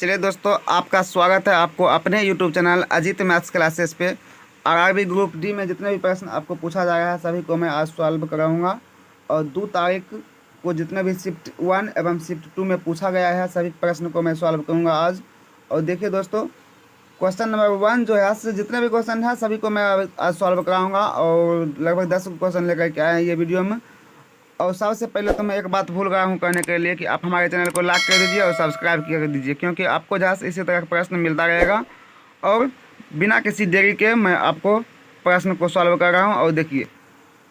चलिए दोस्तों, आपका स्वागत है आपको अपने YouTube channel Ajit maths classes पे। आरआरबी ग्रुप डी में जितने भी प्रश्न आपको पूछा जा रहा है सभी को मैं आज सॉल्व कराऊंगा। और 2 तारीख को जितने भी शिफ्ट 1 एवं शिफ्ट 2 में पूछा गया है सभी प्रश्न को मैं सॉल्व करूँगा आज। और देखिए दोस्तों, क्वेश्चन नंबर 1 जो है जितने भी क्वेश्चन हैं सभी को मैं आज सॉल्व कराऊँगा और लगभग 10 क्वेश्चन लेकर के आए हैं ये वीडियो में। और सबसे पहले तो मैं एक बात भूल गया हूँ कहने के लिए कि आप हमारे चैनल को लाइक कर दीजिए और सब्सक्राइब कर दीजिए, क्योंकि आपको जहाँ से इसी तरह का प्रश्न मिलता रहेगा। और बिना किसी देरी के मैं आपको प्रश्न को सॉल्व कर रहा हूँ। और देखिए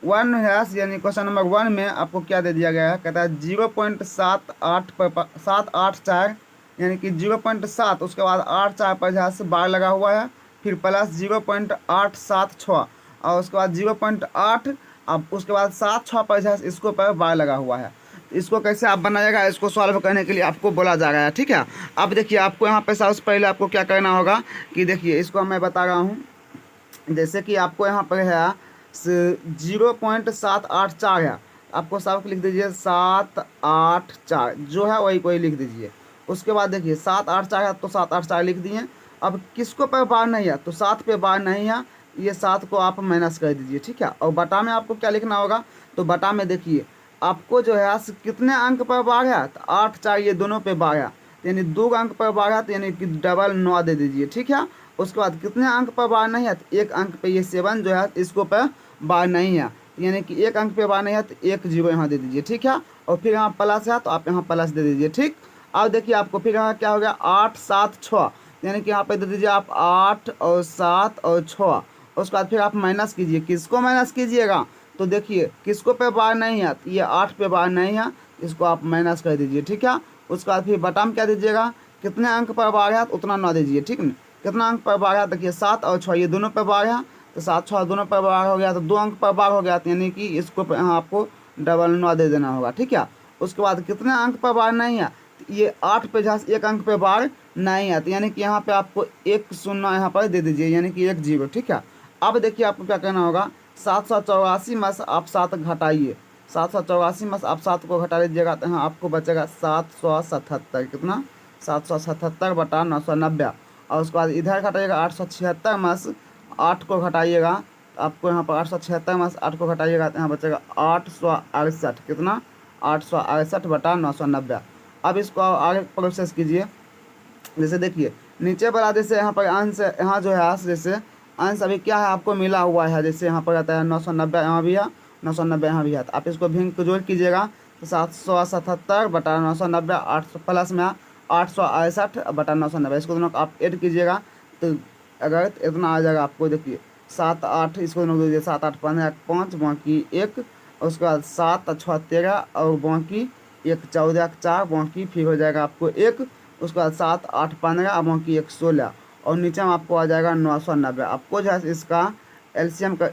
1 हैश यानी क्वेश्चन नंबर 1 में आपको क्या दे दिया गया है, कहता है 0.784 यानी कि 0.7 उसके बाद 8 पर जहाँ से बार लगा हुआ है, फिर प्लस 0.876 और उसके बाद 0.8 अब उसके बाद 7 पर जहाँ इसको पर बार लगा हुआ है। इसको कैसे आप बनाइएगा, इसको सॉल्व करने के लिए आपको बोला जा रहा है, ठीक है। अब देखिए आपको यहाँ पे सबसे पहले आपको क्या करना होगा कि देखिए इसको मैं बता रहा हूँ। जैसे कि आपको यहाँ पर है 0.784 है, आपको सब लिख दीजिए 784 जो है वही कोई लिख दीजिए। उसके बाद देखिए 784 है तो 784 लिख दिए। अब किसको पे बार नहीं है तो 7 पे बार नहीं है, ये 7 को आप माइनस कर दीजिए, ठीक है। और बटा में आपको क्या लिखना होगा, तो बटा में देखिए आपको जो है कितने अंक पर बार है, तो 8 4 ये दोनों पे बार है, यानी 2 अंक पर बार है, तो यानी कि डबल 9 दे दीजिए, ठीक है। उसके बाद कितने अंक पर बार नहीं है, तो 1 अंक पे ये 7 जो है इसको पे बार नहीं है, यानी कि 1 अंक पे बार नहीं है तो 1 0 यहाँ दे दीजिए, ठीक है। और फिर यहाँ प्लस है तो आप यहाँ प्लस दे दीजिए, ठीक। अब देखिए आपको फिर यहाँ क्या हो गया 8 7 6, यानी कि यहाँ पे दे दीजिए आप 8 और 7 और 6। उसके बाद फिर आप माइनस कीजिए, किसको माइनस कीजिएगा, तो देखिए किसको पे बार नहीं है, तो ये 8 पे बार नहीं है, इसको आप माइनस कर दीजिए, ठीक है। उसके बाद फिर बटा में क्या दीजिएगा, कितने अंक पर बार है तो उतना 9 दीजिए, ठीक है। कितना अंक पर बार है, देखिए 7 और 6 ये दोनों पर बार है, तो 7 6 दोनों पर बार हो गया तो 2 अंक पर बार हो गया, तो यानी कि इसको यहाँ आपको डबल 9 दे देना होगा, ठीक है। उसके बाद कितने अंक पर बार नहीं है, तो ये 8 पे जहाँ 1 अंक पे बार नहीं है, तो यानी कि यहाँ पे आपको 1 0 यहाँ पर दे दीजिए, यानी कि 1 0, ठीक है। अब देखिए आपको क्या करना होगा, 784 में से आप 7 घटाइए, 784 में से आप 7 को घटा लीजिएगा तो यहाँ आपको बचेगा 777, कितना 777 बटा 990। और उसके बाद इधर घटाइएगा 876 में से 8 को घटाइएगा, तो आपको यहाँ पर 876 में से 8 को घटाइएगा तो यहाँ बचेगा 868, कितना 868 बटा 990। अब इसको आगे प्रोसेस कीजिए। जैसे देखिए नीचे वाला जैसे यहाँ पर अंश यहाँ जो है जैसे अंश अभी क्या है आपको मिला हुआ है, जैसे यहाँ पर आता है 990 यहाँ भी है, 990 यहाँ भी है, तो आप इसको भिन्न को जोड़ कीजिएगा तो 777 बटा 990 8 प्लस में 868 बटा 990, इसको दोनों आप ऐड कीजिएगा तो अगर इतना आ जाएगा आपको। देखिए 7 8 इसको दोनों दीजिए, 7 8 15 5 बाकी 1, उसके बाद 7 6 13 और बाकी 1 14 4 बाकी फिर हो जाएगा आपको 1, उसके बाद 7 8 15 बाकी 1 16 और नीचे में आपको आ जाएगा 990। आपको जो है इसका एलसीएम का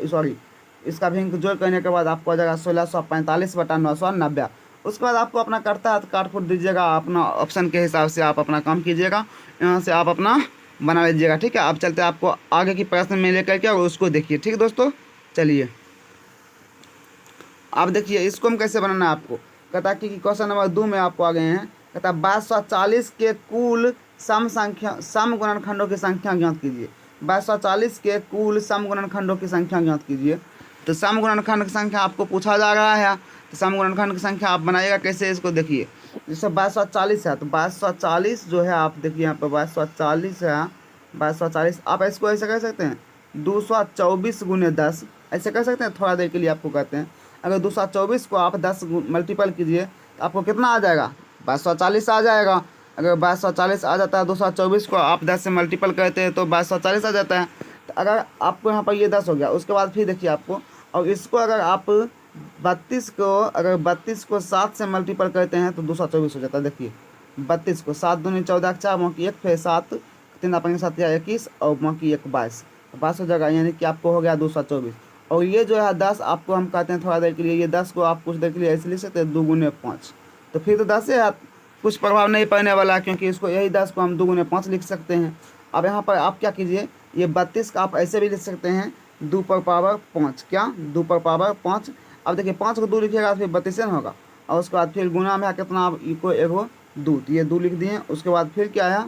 इसका भी जोड़ करने के बाद आपको आ जाएगा 1645 बटा 990। उसके बाद आपको अपना करता है तो काट फूट दीजिएगा, अपना ऑप्शन के हिसाब से आप अपना काम कीजिएगा, यहाँ से आप अपना बना लीजिएगा, ठीक है। आप चलते आपको आगे की प्रश्न में लेकर के और उसको देखिए, ठीक है दोस्तों। चलिए आप देखिए इसको हम कैसे बनाना है आपको, कहता है कि क्वेश्चन नंबर 2 में आपको आ गए हैं, कहता है 2240 के कुल सम गुणनखंडों की संख्या ज्ञात कीजिए। 2240 के कुल सम गुणनखंडों की संख्या ज्ञात कीजिए। तो सम गुणनखंड की संख्या आपको पूछा जा रहा है, तो सम गुणनखंड की संख्या आप बनाइएगा कैसे, इसको देखिए। जैसे 2240 है तो 2240 जो है आप देखिए यहाँ पर 2240 है, 2240 आप इसको ऐसे कर सकते हैं 224 गुने 10 ऐसे कर सकते हैं, थोड़ा देर के लिए आपको कहते हैं। अगर 224 को आप 10 मल्टीपल कीजिए तो आपको कितना आ जाएगा, 2240 आ जाएगा। अगर 2240 आ जाता है 224 को आप 10 से मल्टीपल करते हैं तो 2240 आ जाता है। तो अगर आपको यहाँ पर ये 10 हो गया, उसके बाद फिर देखिए आपको, और इसको अगर आप 32 को 7 से मल्टीपल करते हैं तो 224 हो जाता है। देखिए 32 को 7 दूनी 14 4 बाकी 1 फिर 7 3 अपने 7 या 21 और बाकी 1 22 हो जाएगा, यानी कि आपको हो गया 224। और ये जो है 10 आपको हम कहते हैं थोड़ा देर के लिए, ये 10 को आप कुछ देर के लिए ऐसे लिख सकते हैं 2 गुने 5, तो फिर तो 10 है, कुछ प्रभाव नहीं पड़ने वाला, क्योंकि इसको यही 10 को हम 2 गुने 5 लिख सकते हैं। अब यहाँ पर आप क्या कीजिए, ये 32 का आप ऐसे भी लिख सकते हैं 2 पर पावर 5, क्या 2 पर पावर 5। अब देखिए 5 को 2 लिखिएगा फिर 32 होगा, और उसके बाद फिर गुना में कितना, इको एगो 2, तो ये 2 लिख दिए। उसके बाद फिर क्या है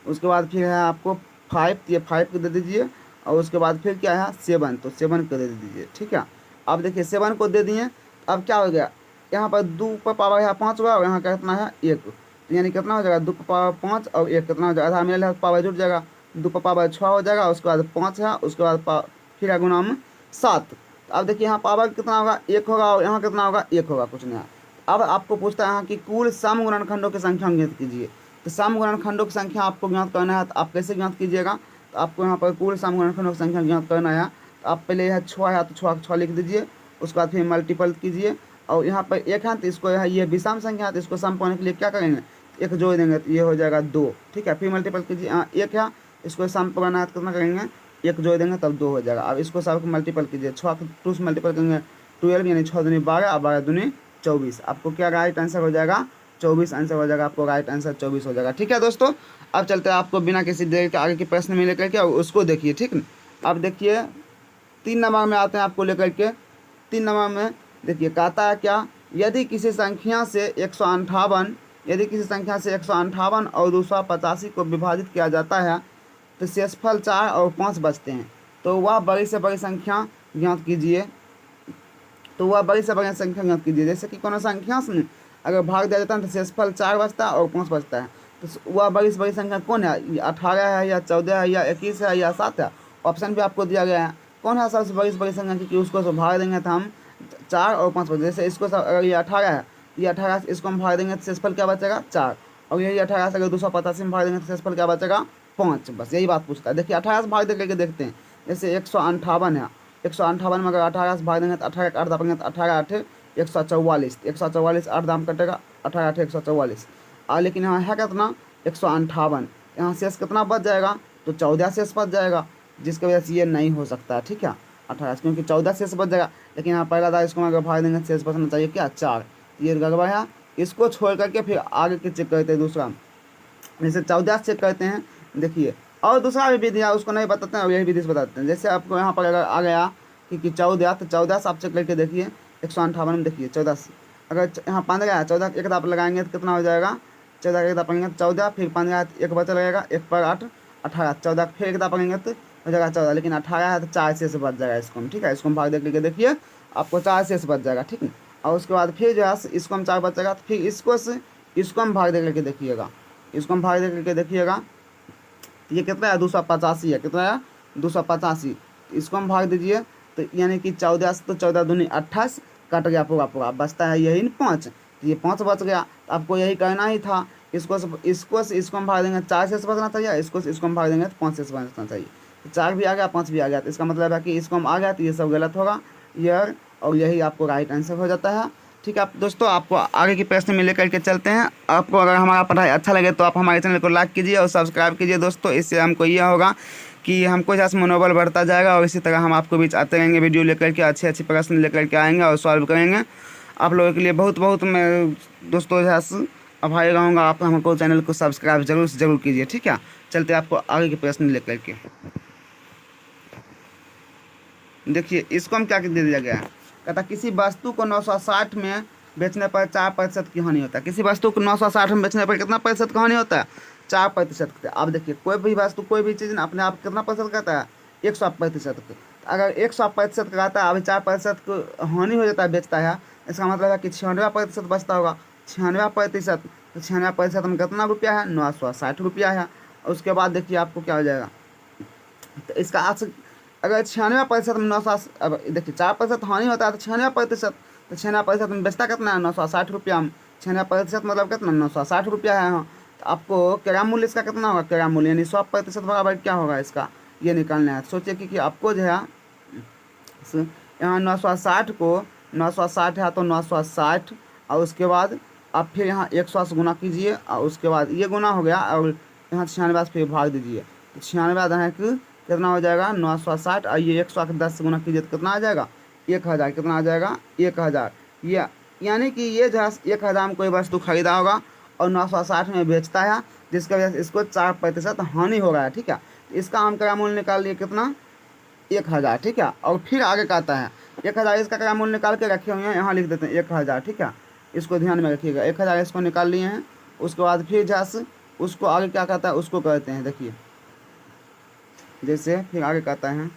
उसके बाद फिर है आपको 5, ये 5 को दे दीजिए, और उसके बाद फिर क्या है 7, तो 7 को दे दीजिए, ठीक है। अब देखिए 7 को दे दिए, अब क्या हो गया, यहाँ पर 2 पर पावर है 5 हुआ, और यहाँ का कितना है 1, तो यानी कितना हो जाएगा 2 पर पावर 5 और 1 कितना हो जाएगा, आधा मिला पावर जुट जाएगा, 2 पर पावर 6 हो जाएगा, उसके बाद 5 है, उसके बाद फिर है गुना में 7। अब देखिए यहाँ पावर कितना होगा 1 होगा, और यहाँ कितना होगा 1 होगा, कुछ नहीं है। अब आपको पूछता है यहाँ की कुल सम गुणनखंडों की संख्या ज्ञात कीजिए। तो सम गुणनखंडों की संख्या आपको ज्ञात करना है, तो आप कैसे ज्ञात कीजिएगा, तो आपको यहाँ पर कुल सम गुणनखंडों की संख्या ज्ञात करना है। तो आप पहले यह 6 है तो 6 लिख दीजिए, उसके बाद फिर मल्टीपल कीजिए, और यहाँ पर 1 है तो इसको ये विषम संख्या है, तो इसको सम पाने के लिए क्या करेंगे, 1 जोड़ देंगे तो ये हो जाएगा 2, ठीक है। फिर मल्टीपल कीजिए, 1 है इसको सम पाना है तो कितना करेंगे, 1 जोड़ देंगे तब 2 हो जाएगा। अब इसको सबको मल्टीपल कीजिए, 6 को 2 से मल्टीपल करेंगे 12, यानी 6 दूनी 12 और 12 दूनी 24। आपको क्या राइट आंसर हो जाएगा 24 आंसर हो जाएगा, आपको राइट आंसर 24 हो जाएगा, ठीक है दोस्तों। अब चलते हैं आपको बिना किसी देर के आगे के प्रश्न में लेकर के, उसको देखिए, ठीक ना। अब देखिए 3 नंबर में आते हैं आपको लेकर के। 3 नंबर में देखिए कहता है क्या, यदि किसी संख्या से 158 यदि किसी संख्या से 158 और 285 को विभाजित किया जाता है तो शेषफल 4 और 5 बचते हैं, तो वह बड़ी से बड़ी संख्या ज्ञात कीजिए। तो वह बड़ी से बड़ी संख्या ज्ञात कीजिए। जैसे कि कोनो संख्या से अगर भाग दिया जाता है तो शेषफल 4 बचता है और 5 बचता है, तो वह बड़ी से बड़ी संख्या कौन है, 18 है या 14 है या 21 है या 7 है। ऑप्शन भी आपको दिया गया है, कौन है सबसे बड़ी से बड़ी संख्या, क्योंकि उसको सब भाग देंगे तो हम 4 और 5 बचे। जैसे इसको अगर ये 18 है, ये 18 से इसको हम भाग देंगे तो शेषफल क्या बचेगा 4, और यही 18 से अगर 285 में भाग देंगे तो शेषफल क्या बचेगा 5। बस यही बात पूछता है। देखिए 18 से भाग दे करके देखते हैं। जैसे 158 है, 158 में अगर 18 से भाग देंगे तो 18 8 दापेंगे तो 18 8 144, 144 8 दाम कटेगा 18 8 144। लेकिन यहाँ है कितना 158, यहाँ शेष कितना बच जाएगा, तो 14 शेष बच जाएगा, जिसकी वजह से ये नहीं हो सकता, ठीक है 18, क्योंकि 14 शेष बच जाएगा। लेकिन यहाँ पहला था, इसको अगर भाग देंगे शेष बचना चाहिए क्या 4, ये गड़बड़ है। इसको छोड़ करके फिर आगे के चेक करते हैं दूसरा, जैसे 14 चेक करते हैं। देखिए और दूसरा भी विधि है, उसको नहीं बताते हैं, और यही विधि से बताते हैं। जैसे आपको यहाँ पर अगर आ गया कि 14, तो 14 से आप चेक करके देखिए 158 में देखिए 14 से अगर यहाँ 15 है, 14 एक दाप लगाएंगे तो कितना हो जाएगा, 14 एक दाप पड़ेंगे 14, फिर 15 एक बचा लगेगा, 1 पर 8 18, 14 फिर एक दाप पड़ेंगे तो हो जाएगा 14, लेकिन 18 है तो 4 शेष बच जाएगा इसको हम, ठीक है। इसको हम भाग दे करके देखिए आपको 4 शेष बच जाएगा, ठीक है। और उसके बाद फिर जो है इसको हम 4 बचेगा, तो फिर इसको हम भाग दे करके देखिएगा, इसको हम भाग दे करके देखिएगा, ये कितना है 285 है, कितना है 285। इसको हम भाग दीजिए तो यानी कि 14 से तो 14 दूनी 28 कट गया पूरा पूरा, बचता है यही 5, तो ये 5 बच गया। तो आपको यही करना ही था, इसको हम भाग देंगे 4 से बचना चाहिए, इसको हम भाग देंगे तो 5 से बचना चाहिए। तो 4 भी आ गया 5 भी आ गया, तो इसका मतलब है कि इसको हम आ गया तो ये सब गलत होगा ईयर, और यही आपको राइट आंसर हो जाता है, ठीक है। आप दोस्तों आपको आगे की प्रश्न में लेकर के चलते हैं। आपको अगर हमारा पढ़ाई अच्छा लगे तो आप हमारे चैनल को लाइक कीजिए और सब्सक्राइब कीजिए दोस्तों। इससे हमको यह होगा कि हमको जैसे मनोबल बढ़ता जाएगा, और इसी तरह हम आपको बीच आते रहेंगे वीडियो लेकर के, अच्छे अच्छे प्रश्न लेकर के आएंगे और सॉल्व करेंगे। आप लोगों के लिए बहुत बहुत मैं दोस्तों जो आभारी रहूँगा। आप हमको चैनल को सब्सक्राइब जरूर से जरूर कीजिए, ठीक है। चलते आपको आगे के प्रश्न लेकर के। देखिए इसको हम क्या दे दिया गया है, कहता किसी वस्तु को 960 में बेचने पर 4% की हानि होता है। किसी वस्तु को 960 में बेचने पर कितना प्रतिशत का हानि होता है, 4%। अब देखिए कोई भी वस्तु कोई भी चीज़ अपने आप कितना प्रतिशत कहता है 100%। अगर 100% का कहता है, अभी 4% को हानि हो जाता है बेचता है, इसका मतलब है कि 96% बचता होगा। 96%, तो 96% में कितना रुपया है 960 रुपया है। उसके बाद देखिए आपको क्या हो जाएगा, तो इसका अगर 96% में 960, अब देखिए 4% हानि होता है तो 96%, तो 96% में बेचता कितना है 960 रुपया में, 96% मतलब कितना 960 रुपया है। हाँ, तो आपको क्रय मूल्य इसका कितना होगा, क्रय मूल्य यानी 100% बराबर क्या होगा इसका, ये निकालना है। सोचिए कि आपको जो है यहाँ 960 को 960 है तो 960, और उसके बाद आप फिर यहाँ 100 से गुना कीजिए, और उसके बाद ये गुना हो गया, और यहाँ 96 से फिर भाग दीजिए, तो 96 है कि कितना हो जाएगा 960, और ये 110 से गुना कीजिए तो कितना आ जाएगा 1000, कितना आ जाएगा 1000। ये यानी कि ये जो है 1000 में कोई वस्तु खरीदा होगा और 960 में बेचता है, जिसकी वजह से इसको 4% हानि हो रहा है, ठीक है। तो इसका हम क्रय मूल्य निकाल लिए कितना 1000, ठीक है। और फिर आगे कहता है 1000, इसका क्रय मूल्य निकाल के रखे हुए हैं, यहाँ लिख देते हैं 1000, ठीक है। इसको ध्यान में रखिएगा, 1000 इसको निकाल लिए हैं। उसके बाद फिर जैसे उसको आगे क्या कहता है, उसको कहते हैं। देखिए जैसे फिर आगे कहता है,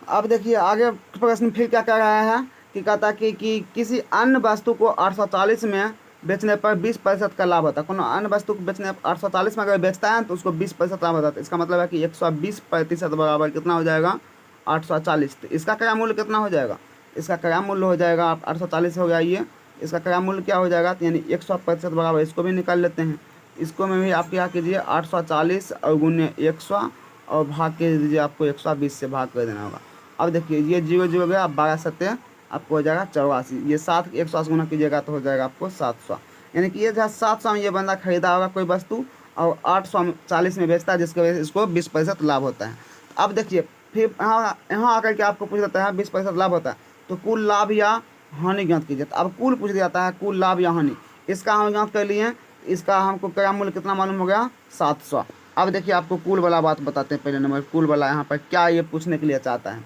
अब देखिए आगे प्रश्न फिर क्या कह रहा है कि कहता है कि किसी अन्य वस्तु को 840 में बेचने पर 20% का लाभ होता है। कोनो अन्य वस्तु को बेचने 840 में अगर बेचता है तो उसको 20% लाभ होता है। इसका मतलब है कि 120% बराबर कितना हो जाएगा, 840। तो इसका क्रय मूल्य कितना हो जाएगा, इसका क्रय मूल्य हो जाएगा, आप 840 हो गया ये, इसका क्रय मूल्य क्या हो जाएगा, तो यानी 100% बराबर, इसको भी निकाल लेते हैं। इसको में भी आप क्या कीजिए, 840 और गुने 100 और भाग के दीजिए, आपको 120 से भाग कर देना होगा। अब देखिए ये 0 0 गया, 12 सत्ते आपको हो जाएगा 84। ये 7 180 गुना कीजिएगा तो हो जाएगा आपको 700। यानी कि ये जहाँ 700 में ये बंदा खरीदा होगा कोई वस्तु और 840 में बेचता है, जिसकी वजह से इसको 20% लाभ होता है। अब देखिए फिर यहाँ यहाँ आकर के आपको पूछ देता है 20% लाभ होता है तो कुल लाभ या हानि ज्ञात कीजिए। तो अब कुल पूछ जाता है, कुल लाभ या हानि, इसका हम ज्ञात कर लिए। इसका हमको क्रय मूल्य कितना मालूम हो गया, 700। अब देखिए आपको कुल वाला बात बताते हैं। पहले नंबर कुल वाला यहाँ पर क्या ये पूछने के लिए चाहता है।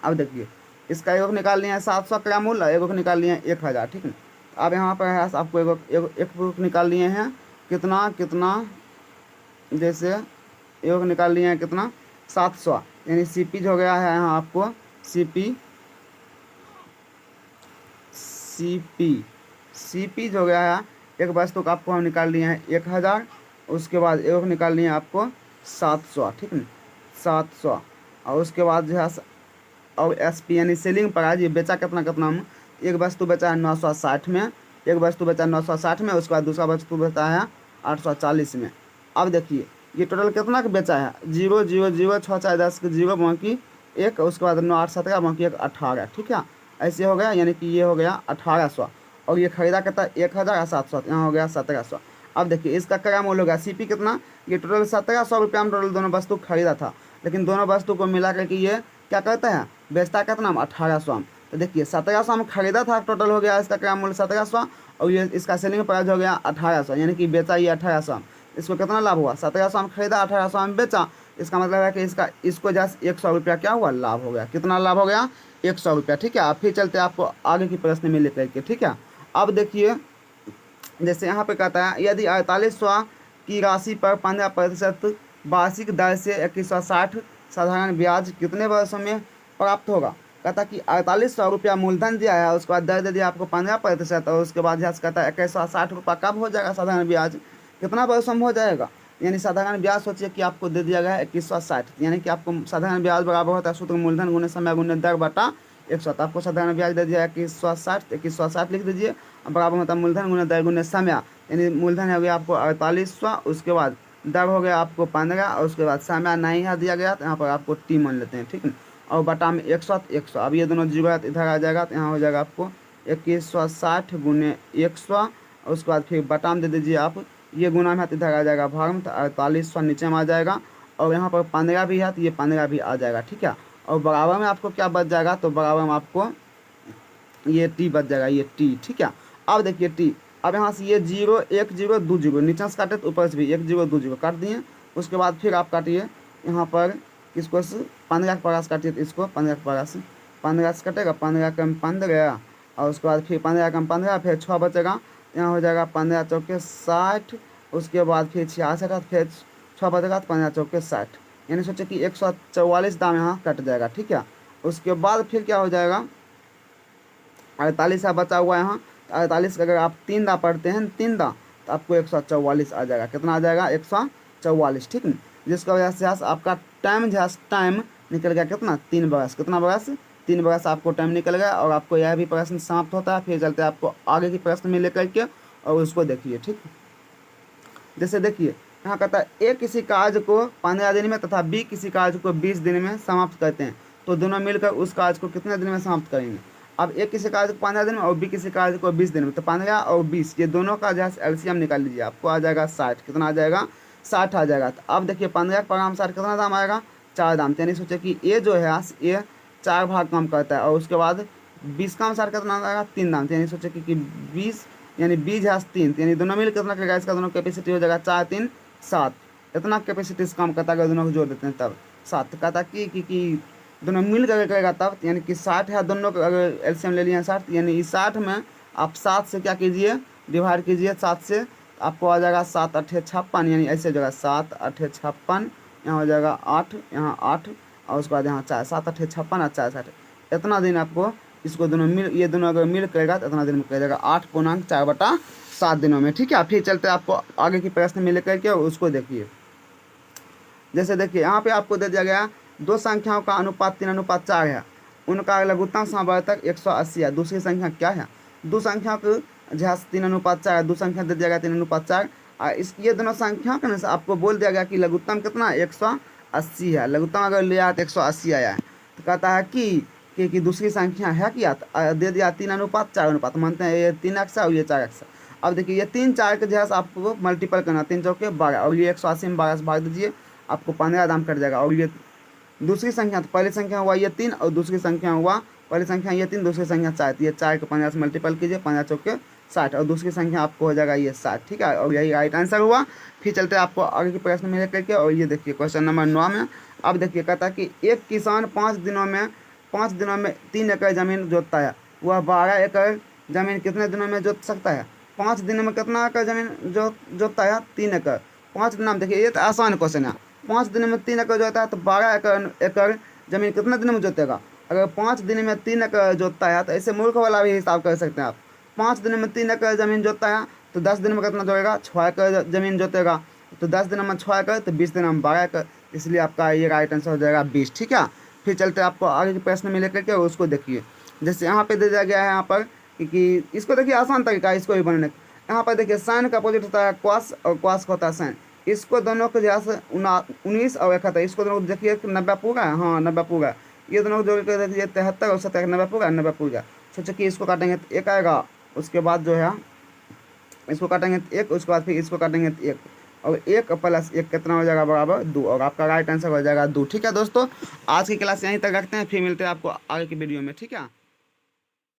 अब देखिए इसका एगो निकाल लिए हैं 700 क्रय मूल्य, एगो को निकाल लिए हैं 1000, ठीक है। अब यहाँ पर है आपको एक निकाल लिए हैं कितना कितना, जैसे एगो को निकाल लिए हैं कितना 700, यानी सीपी हो गया है यहाँ आपको सीपी हो गया है। एक वस्तु का आपको हम निकाल लिए हैं 1000, उसके बाद एगो को निकाल लिए हैं आपको 700, ठीक है 700। और उसके बाद जो है और SP यानी सेलिंग प्राइस, ये बेचा कितना कितना में, एक वस्तु बेचा है 960 में, एक वस्तु बेचा 960 में, उसके बाद दूसरा वस्तु बेचा है 840 में। अब देखिए ये टोटल कितना का बेचा है, 0 0 0 6 4 10 के 0 बाकी 1, उसके बाद 9 8 17 बाकी 1 18, ठीक है। ऐसे हो गया, यानी कि ये हो गया 1800 और ये खरीदा कितना 1700, यहाँ हो गया 1700। अब देखिए इसका क्रय मूल्य हो गया CP कितना, ये टोटल 1700 रुपया में टोटल दोनों वस्तु खरीदा था, लेकिन दोनों वस्तु को मिला करके ये क्या कहते हैं, बेचता कितना 1800 में। तो देखिए 1700 में खरीदा था, टोटल हो गया इसका क्रय मूल्य 1700 और ये इसका सेलिंग प्राइस हो गया 1800, यानी कि बेचा ये 1800। इसको कितना लाभ हुआ, 1700 में खरीदा 1800 में बेचा, इसका मतलब है कि इसको जैसे 100 रुपया क्या हुआ, लाभ हो गया। कितना लाभ हो गया, 100 रुपया, ठीक है। अब फिर चलते हैं आपको आगे की प्रश्न में लेकर के, ठीक है। अब देखिए जैसे यहाँ पे कहता है यदि 4800 की राशि पर 15% वार्षिक दर से 2160 साधारण ब्याज कितने वर्षों में प्राप्त होगा। कहता कि 4800 रुपया मूलधन दिया है, उसके बाद दर दे दिया आपको 15% और उसके बाद यहाँ से कहता है 2160 रुपया कब हो जाएगा साधारण ब्याज, कितना वर्षों में हो जाएगा। यानी साधारण ब्याज सोचिए कि आपको दे दिया गया है 2160, यानी कि आपको साधारण ब्याज बराबर होता है सूत्र मूलधन गुने समय गुने दर बटा 100। तो आपको साधारण ब्याज दे दिया है 2160 लिख दीजिए, बराबर होता है मूलधन गुने दर गुने समय, यानी मूलधन हो गया आपको 4800, उसके बाद दर हो गया आपको 15 और उसके बाद समय नहीं है दिया गया तो यहाँ पर आपको T मान लेते हैं, ठीक है। और बटा में 100। अब ये दोनों जीरो इधर आ जाएगा तो यहाँ हो जाएगा आपको 2160 गुने 100 और उसके बाद फिर बटा में दे दीजिए आप, ये गुना में इधर आ जाएगा भाग में, तो 4800 नीचे में आ जाएगा और यहाँ पर 15 भी है तो ये 15 भी आ जाएगा, ठीक है। और बराबर में आपको क्या बच जाएगा, तो बराबर में आपको ये T बच जाएगा, ये T, ठीक है। अब देखिए T, अब यहाँ से ये 0 1 0 2 0 नीचे से काटे तो ऊपर से भी 1 0 2 0 काट दिए। उसके बाद फिर आप काटिए यहाँ पर किसको से 15 के पास काटिए, तो इसको 15 के पास 15 से कटेगा, 15 कम 15 और उसके बाद फिर 15 कम 15 फिर 6 बचेगा, यहाँ हो जाएगा 15 चौके 60, उसके बाद फिर 66 फिर 6 बचेगा तो 15 चौके 60, यानी सोचे कि 144 दाम यहाँ कट जाएगा, ठीक है। उसके बाद फिर क्या हो जाएगा 48 बचा हुआ यहाँ, 48 का अगर आप 3 दा पढ़ते हैं 3 दा तो आपको 144 आ जाएगा। कितना आ जाएगा 144, ठीक है। जिसका वजह से आपका टाइम निकल गया कितना 3 बरस, कितना बरस 3 बरस आपको टाइम निकल गया और आपको यह भी प्रश्न समाप्त होता है। फिर चलते हैं आपको आगे की प्रश्न में लेकर के और उसको देखिए, ठीक है। जैसे देखिए यहाँ कहता है A किसी कार्य को 15 दिन में तथा B किसी कार्य को 20 दिन में समाप्त करते हैं, तो दोनों मिलकर उस कार्य को कितने दिन में समाप्त करेंगे। अब A किसी कार्य को 15 दिन में और B किसी कार्य को 20 दिन में, तो 15 और 20 ये दोनों का जो है LCM निकाल लीजिए, आपको आ जाएगा 60। कितना आ जाएगा 60 आ जाएगा। तो अब देखिए 15 पर 60 कितना दाम आएगा 4 दाम, यानी सोचे कि A जो है ये 4 भाग काम करता है और उसके बाद 20 का 60 कितना आएगा 3 दाम, यानी सोचे कि 20 यानी 20 है 3, यानी दोनों मिल कितना करेगा, इसका दोनों कैपेसिटी हो जाएगा 4 3 7, इतना कैपेसिटी से काम करता है। अगर दोनों को जोड़ देते हैं तब 7 कहता कि दोनों मिल करके करेगा तब, यानी कि 60 है, दोनों का अगर एलसीएम ले लिए 60, यानी इस 60 में आप 7 से क्या कीजिए, डिवाइड कीजिए 7 से, आपको आ जाएगा 7 अठे 56, यानी ऐसे हो जाएगा 7 अठे 56, यहाँ हो जाएगा 8, यहाँ 8, और उसके बाद यहाँ 4, 7 अठे 56 और 4 60, इतना दिन आपको इसको दोनों मिल, ये दोनों अगर मिल करेगा तो इतना दिन में कर जाएगा 8.4/7 दिनों में। ठीक है, फिर चलते आपको आगे की प्रश्न मिल करके उसको देखिए। जैसे देखिए यहाँ पे आपको दे दिया गया दो संख्याओं का अनुपात 3:4 है, उनका लघुत्तम समवर्तक 180 है। दूसरी संख्या क्या है? दो संख्या को जहाँ 3:4 है, दो संख्या दे दिया गया 3:4, और इस ये दोनों संख्या का ना आपको बोल दिया गया कि लघुत्तम कितना 180 है। लघुत्तम अगर लिया तो 180 आया है, तो कहता है कि दूसरी संख्या है क्या, दे दिया 3:4 मानते हैं, ये 3x है और ये 4x है। अब देखिए ये 3 4 के जैसे आपको मल्टीपल करना, 3 चौके 12, और ये 180 में 12 से भाग दीजिए, आपको 15 दाम कट जाएगा। और ये दूसरी संख्या, तो पहली संख्या हुआ ये 3 और दूसरी संख्या हुआ, पहली संख्या ये 3, दूसरी संख्या 4, तो ये 4 को 15 से मल्टीपल कीजिए, 15 चौके 60, और दूसरी संख्या आपको हो जाएगा ये 60। ठीक है, और यही राइट आंसर हुआ। फिर चलते हैं आपको आगे के प्रश्न में करके, और ये देखिए क्वेश्चन नंबर 9 में। अब देखिए कहता है कि एक किसान 5 दिनों में 3 एकड़ ज़मीन जोतता है, वह 12 एकड़ ज़मीन कितने दिनों में जोत सकता है? 5 दिनों में कितना एकड़ ज़मीन जोतता है? 3 एकड़। 5 दिन में देखिए, ये तो आसान क्वेश्चन है। 5 दिन में 3 एकड़ जोता है तो 12 एकड़ ज़मीन कितने दिन में जोतेगा? अगर 5 दिन में 3 एकड़ जोतता है तो ऐसे मूर्ख वाला भी हिसाब कर सकते हैं आप। 5 दिन में 3 एकड़ ज़मीन जोतता है तो 10 दिन में कितना जोड़ेगा? 6 एकड़ ज़मीन जोतेगा, तो 10 दिन में 6 एकड़, तो 20 दिन में 12 एकड़, इसलिए आपका ये राइट आंसर हो जाएगा 20। ठीक है, फिर चलते आपको आगे के प्रश्न में लेकर के उसको देखिए। जैसे यहाँ पे दे दिया गया है यहाँ पर कि इसको देखिए आसान तरीका है इसको भी बनाने का। यहाँ पर देखिए साइन का अपोजिट होता है क्वास और क्वास का होता है साइन। इसको दोनों को जैसे 19 और 71, इसको दोनों को देखिए 90 पूरा है, हाँ 90 पूरा। ये दोनों को जोड़ कर देखिए 73 और 70, 90 पूरा 90 पूरा। सोचो कि इसको काटेंगे तो 1 आएगा, उसके बाद जो है इसको काटेंगे तो 1, उसके बाद फिर इसको काटेंगे तो 1, और 1 + 1 कितना हो जाएगा? बराबर 2, और आपका राइट आंसर हो जाएगा 2। ठीक है दोस्तों, आज की क्लास यहीं तक रखते हैं, फिर मिलते हैं आपको आगे की वीडियो में। ठीक है।